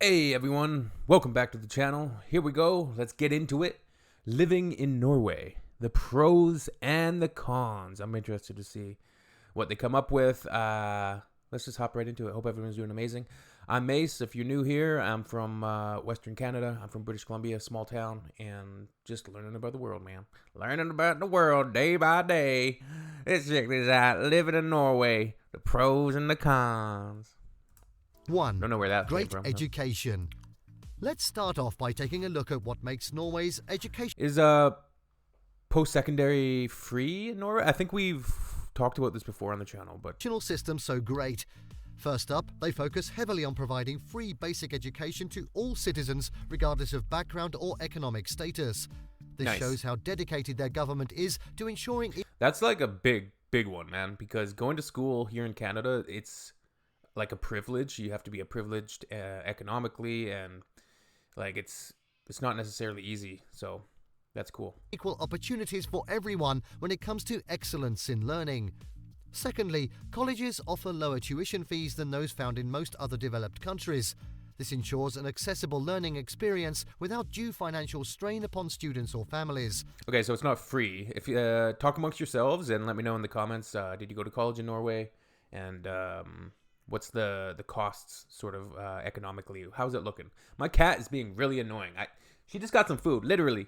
Hey everyone, welcome back to the channel. Here we go, let's get into it. Living in Norway, the pros and the cons. I'm interested to see what they come up with. Let's just hop right into it. Hope everyone's doing amazing. I'm Mace. If you're new here, I'm from Western Canada. I'm from British Columbia, small town, and just learning about the world, man. Learning about the world day by day. Let's check this out. Living in Norway, the pros and the cons. 1. Don't know where that Great came from. education. Let's start off by taking a look at what makes Norway's education Is post-secondary free in Norway? I think we've talked about this before on the channel, but system so great. First up, they focus heavily on providing free basic education to all citizens, regardless of background or economic status. This Nice. shows how dedicated their government is to ensuring that's like a big one, man, because going to school here in Canada, it's like a privilege. You have to be a privileged economically, and like it's not necessarily easy, so that's cool. equal opportunities for everyone when it comes to excellence in learning. Secondly, colleges offer lower tuition fees than those found in most other developed countries. This ensures an accessible learning experience without due financial strain upon students or families. Okay, so it's not free. If you talk amongst yourselves and let me know in the comments, did you go to college in Norway, and what's the costs sort of economically? How's it looking? My cat is being really annoying. She just got some food, literally.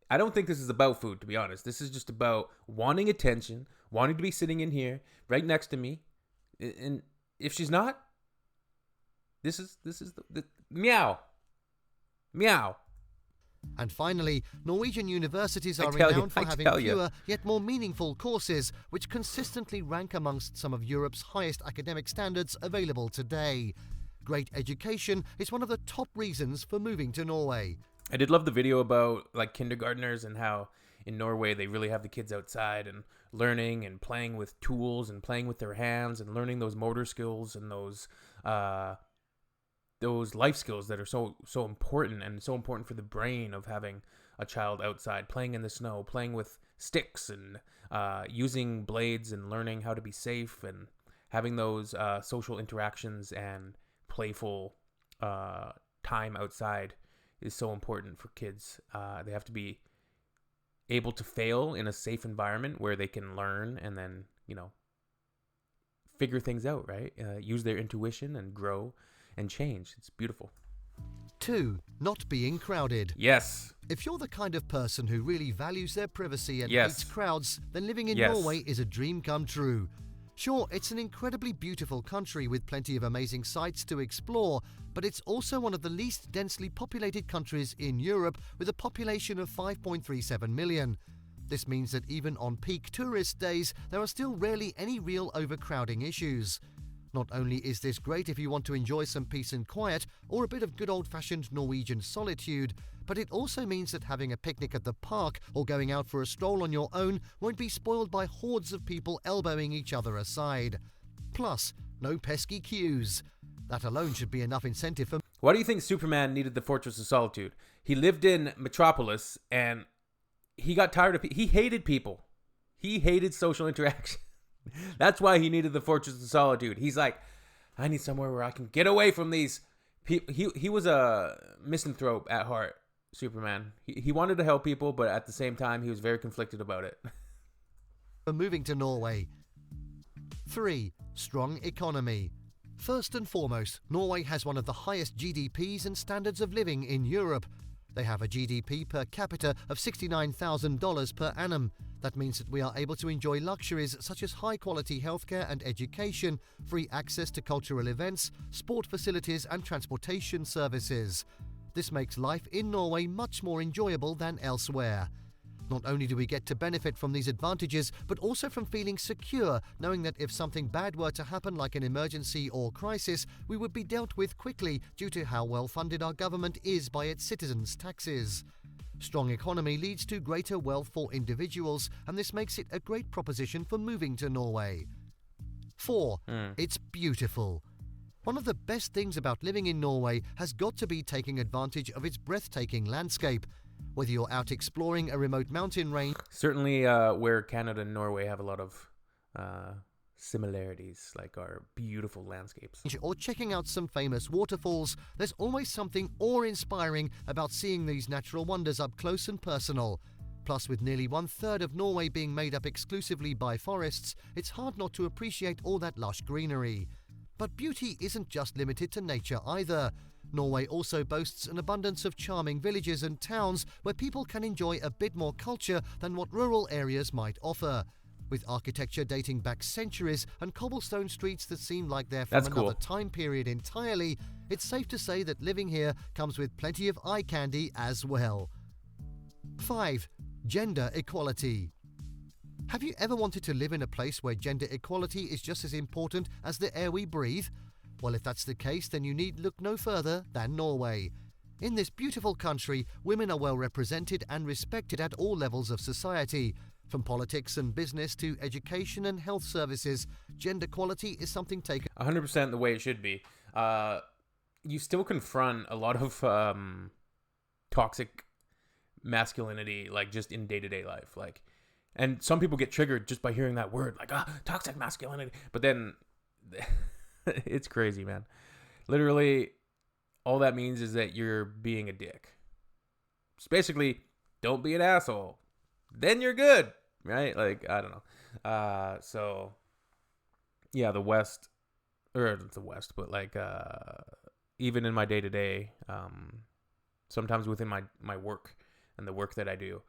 I don't think this is about food, to be honest. This is just about wanting attention, wanting to be sitting in here right next to me. And if she's not, this is the meow. And finally, Norwegian universities I are tell you, renowned for I having tell you. fewer yet more meaningful courses, which consistently rank amongst some of Europe's highest academic standards available today. Great education is one of the top reasons for moving to Norway. I did love the video about like kindergartners and how in Norway they really have the kids outside and learning and playing with tools and playing with their hands and learning those motor skills and those life skills that are so important, and so important for the brain of having a child outside, playing in the snow, playing with sticks, and using blades, and learning how to be safe, and having those social interactions and playful time outside is so important for kids. They have to be able to fail in a safe environment where they can learn and then, figure things out, right? Use their intuition and grow and change. It's beautiful. 2. Not being crowded. Yes. If you're the kind of person who really values their privacy and Yes. hates crowds, then living in Yes. Norway is a dream come true. Sure, it's an incredibly beautiful country with plenty of amazing sights to explore, but it's also one of the least densely populated countries in Europe, with a population of 5.37 million. This means that even on peak tourist days, there are still rarely any real overcrowding issues. Not only is this great if you want to enjoy some peace and quiet, or a bit of good old-fashioned Norwegian solitude, but it also means that having a picnic at the park or going out for a stroll on your own won't be spoiled by hordes of people elbowing each other aside. Plus, no pesky queues. That alone should be enough incentive for... Why do you think Superman needed the Fortress of Solitude? He lived in Metropolis and he got tired of he hated people. He hated social interaction. That's why he needed the Fortress of Solitude. He's like, I need somewhere where I can get away from these people. He was a misanthrope at heart, Superman. He wanted to help people, but at the same time, he was very conflicted about it. for moving to Norway. 3. Strong economy. First and foremost, Norway has one of the highest GDPs and standards of living in Europe. They have a GDP per capita of $69,000 per annum. That means that we are able to enjoy luxuries such as high-quality healthcare and education, free access to cultural events, sport facilities and transportation services. This makes life in Norway much more enjoyable than elsewhere. Not only do we get to benefit from these advantages, but also from feeling secure, knowing that if something bad were to happen like an emergency or crisis, we would be dealt with quickly due to how well funded our government is by its citizens' taxes. Strong economy leads to greater wealth for individuals, and this makes it a great proposition for moving to Norway. 4. It's beautiful. One of the best things about living in Norway has got to be taking advantage of its breathtaking landscape. Whether you're out exploring a remote mountain range... Certainly where Canada and Norway have a lot of similarities, like our beautiful landscapes. Or checking out some famous waterfalls, there's always something awe-inspiring about seeing these natural wonders up close and personal. Plus, with nearly 1/3 of Norway being made up exclusively by forests, it's hard not to appreciate all that lush greenery. But beauty isn't just limited to nature either. Norway also boasts an abundance of charming villages and towns where people can enjoy a bit more culture than what rural areas might offer. With architecture dating back centuries and cobblestone streets that seem like they're from another time period entirely, it's safe to say that living here comes with plenty of eye candy as well. 5. Gender equality. Have you ever wanted to live in a place where gender equality is just as important as the air we breathe? Well, if that's the case, then you need look no further than Norway. In this beautiful country, women are well represented and respected at all levels of society. From politics and business to education and health services, gender equality is something taken 100% the way it should be. You still confront a lot of toxic masculinity, like just in day-to-day life. Like, and some people get triggered just by hearing that word, like, toxic masculinity. But then it's crazy, man. Literally, all that means is that you're being a dick. It's basically, don't be an asshole. Then you're good, right? Like, I don't know. So, yeah, the West, but like, even in my day-to-day, sometimes within my work and the work that I do,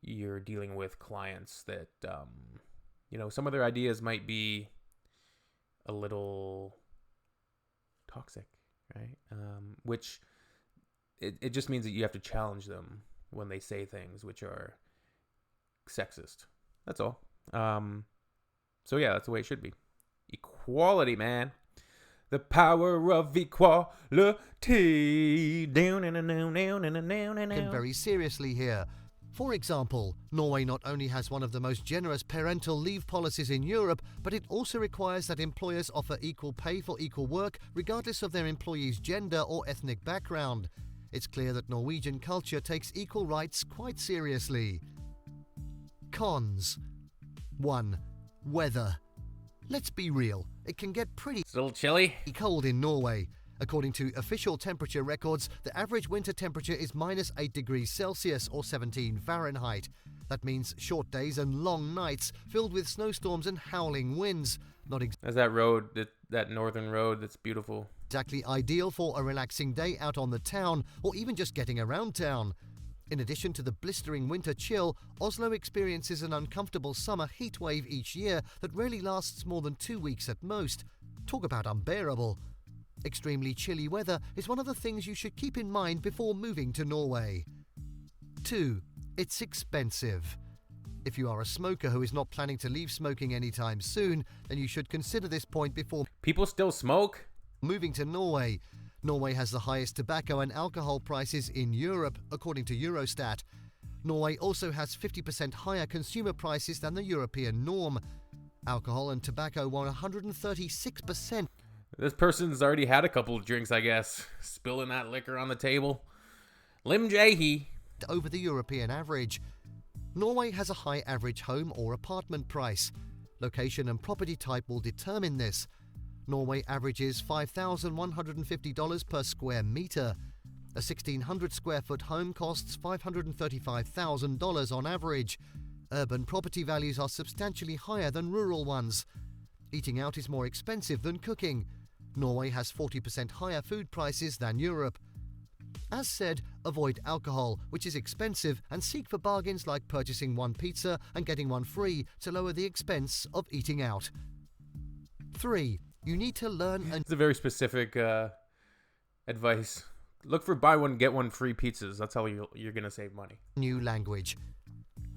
you're dealing with clients that, some of their ideas might be a little toxic, right? Which it just means that you have to challenge them when they say things which are sexist. That's all. So yeah, that's the way it should be. Equality, man. The power of equality. Down and very seriously here. For example, Norway not only has one of the most generous parental leave policies in Europe, but it also requires that employers offer equal pay for equal work, regardless of their employees' gender or ethnic background. It's clear that Norwegian culture takes equal rights quite seriously. Cons. 1. Weather. Let's be real, it can get pretty It's a little chilly. cold in Norway. According to official temperature records, the average winter temperature is -8 degrees Celsius or 17 Fahrenheit. That means short days and long nights filled with snowstorms and howling winds. Not There's that road, that northern road that's beautiful. exactly ideal for a relaxing day out on the town or even just getting around town. In addition to the blistering winter chill, Oslo experiences an uncomfortable summer heat wave each year that rarely lasts more than 2 weeks at most. Talk about unbearable. Extremely chilly weather is one of the things you should keep in mind before moving to Norway. 2. It's expensive. If you are a smoker who is not planning to leave smoking anytime soon, then you should consider this point before People still smoke? moving to Norway. Norway has the highest tobacco and alcohol prices in Europe, according to Eurostat. Norway also has 50% higher consumer prices than the European norm. Alcohol and tobacco were 136% This person's already had a couple of drinks, I guess. Spilling that liquor on the table. Lim Jahy. over the European average. Norway has a high average home or apartment price. Location and property type will determine this. Norway averages $5,150 per square meter. A 1,600 square foot home costs $535,000 on average. Urban property values are substantially higher than rural ones. Eating out is more expensive than cooking. Norway has 40% higher food prices than Europe. As said, avoid alcohol, which is expensive, and seek for bargains like purchasing one pizza and getting one free to lower the expense of eating out. 3. You need to learn It's a very specific advice. Look for buy one, get one free pizzas. That's how you're going to save money. new language.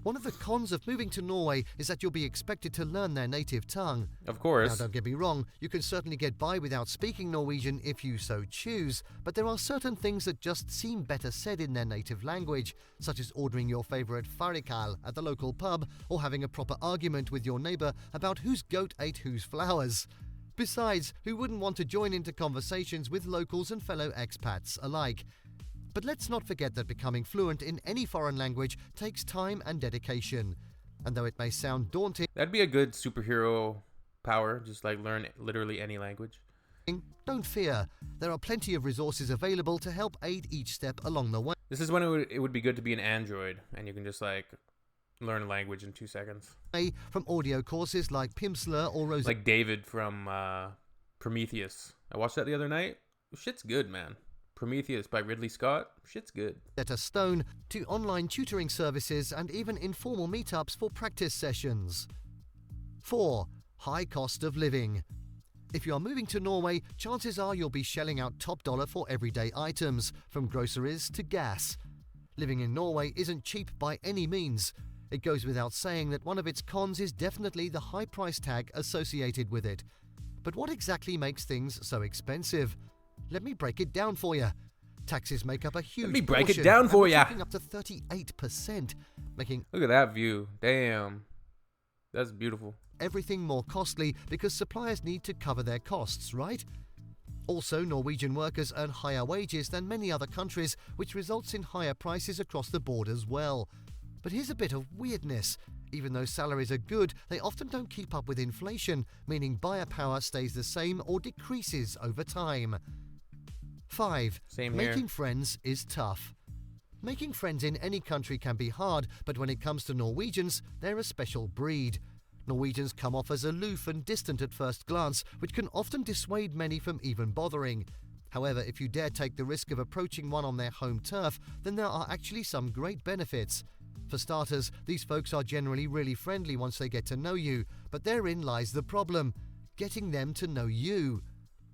One of the cons of moving to Norway is that you'll be expected to learn their native tongue. Of Now, course. don't get me wrong, you can certainly get by without speaking Norwegian if you so choose, but there are certain things that just seem better said in their native language, such as ordering your favourite farikal at the local pub or having a proper argument with your neighbour about whose goat ate whose flowers. Besides, who wouldn't want to join into conversations with locals and fellow expats alike? But let's not forget that becoming fluent in any foreign language takes time and dedication. And though it may sound daunting, That'd be a good superhero power, just like learn literally any language. don't fear. There are plenty of resources available to help aid each step along the way. This is when it would be good to be an android, and you can just like learn a language in 2 seconds. From audio courses like Pimsleur or Rosetta Like David from Prometheus. I watched that the other night. Shit's good, man. Prometheus by Ridley Scott. Shit's good. Stone, to online tutoring services and even informal meetups for practice sessions. 4. High cost of living. If you are moving to Norway, chances are you'll be shelling out top dollar for everyday items, from groceries to gas. Living in Norway isn't cheap by any means. It goes without saying that one of its cons is definitely the high price tag associated with it. But what exactly makes things so expensive? Let me break it down for you. Taxes make up a huge Let me break portion, it down and for we're ya. talking up to 38%, making Look at that view. Damn. That's beautiful. everything more costly because suppliers need to cover their costs, right? Also, Norwegian workers earn higher wages than many other countries, which results in higher prices across the board as well. But here's a bit of weirdness. Even though salaries are good, they often don't keep up with inflation, meaning buyer power stays the same or decreases over time. 5. Same here. Making friends is tough. Making friends in any country can be hard, but when it comes to Norwegians, they're a special breed. Norwegians come off as aloof and distant at first glance, which can often dissuade many from even bothering. However, if you dare take the risk of approaching one on their home turf, then there are actually some great benefits. For starters, these folks are generally really friendly once they get to know you, but therein lies the problem: getting them to know you.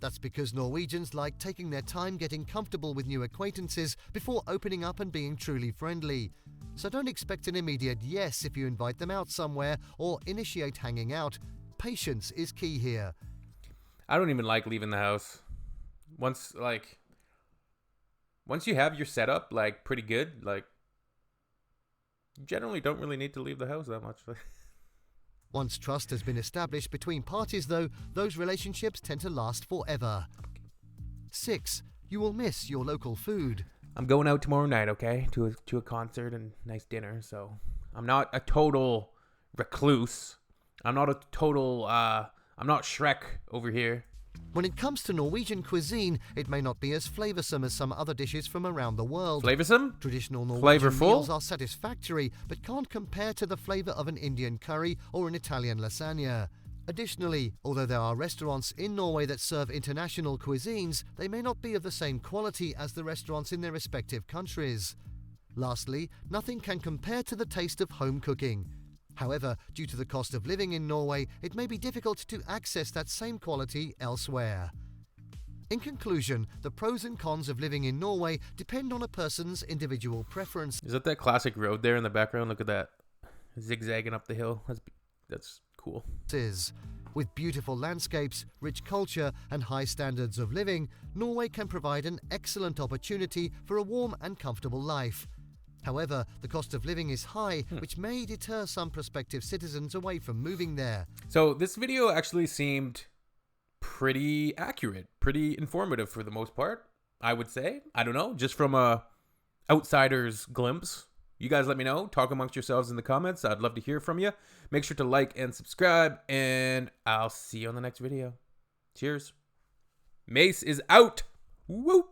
That's because Norwegians like taking their time getting comfortable with new acquaintances before opening up and being truly friendly. So don't expect an immediate yes if you invite them out somewhere or initiate hanging out. Patience is key here. I don't even like leaving the house. Once you have your setup like pretty good, like you generally don't really need to leave the house that much. Once trust has been established between parties, though, those relationships tend to last forever. 6. You will miss your local food. I'm going out tomorrow night, okay, to a concert and nice dinner. So I'm not a total recluse. I'm not Shrek over here. When it comes to Norwegian cuisine, it may not be as flavoursome as some other dishes from around the world. Flavorsome? Traditional Norwegian Flavorful? meals are satisfactory, but can't compare to the flavour of an Indian curry or an Italian lasagna. Additionally, although there are restaurants in Norway that serve international cuisines, they may not be of the same quality as the restaurants in their respective countries. Lastly, nothing can compare to the taste of home cooking. However, due to the cost of living in Norway, it may be difficult to access that same quality elsewhere. In conclusion, the pros and cons of living in Norway depend on a person's individual preference. Is that classic road there in the background? Look at that. Zigzagging up the hill. That's cool. With beautiful landscapes, rich culture, and high standards of living, Norway can provide an excellent opportunity for a warm and comfortable life. However, the cost of living is high, which may deter some prospective citizens away from moving there. So this video actually seemed pretty accurate, pretty informative for the most part, I would say. I don't know, just from a outsider's glimpse. You guys let me know. Talk amongst yourselves in the comments. I'd love to hear from you. Make sure to like and subscribe, and I'll see you on the next video. Cheers. Mace is out. Woo!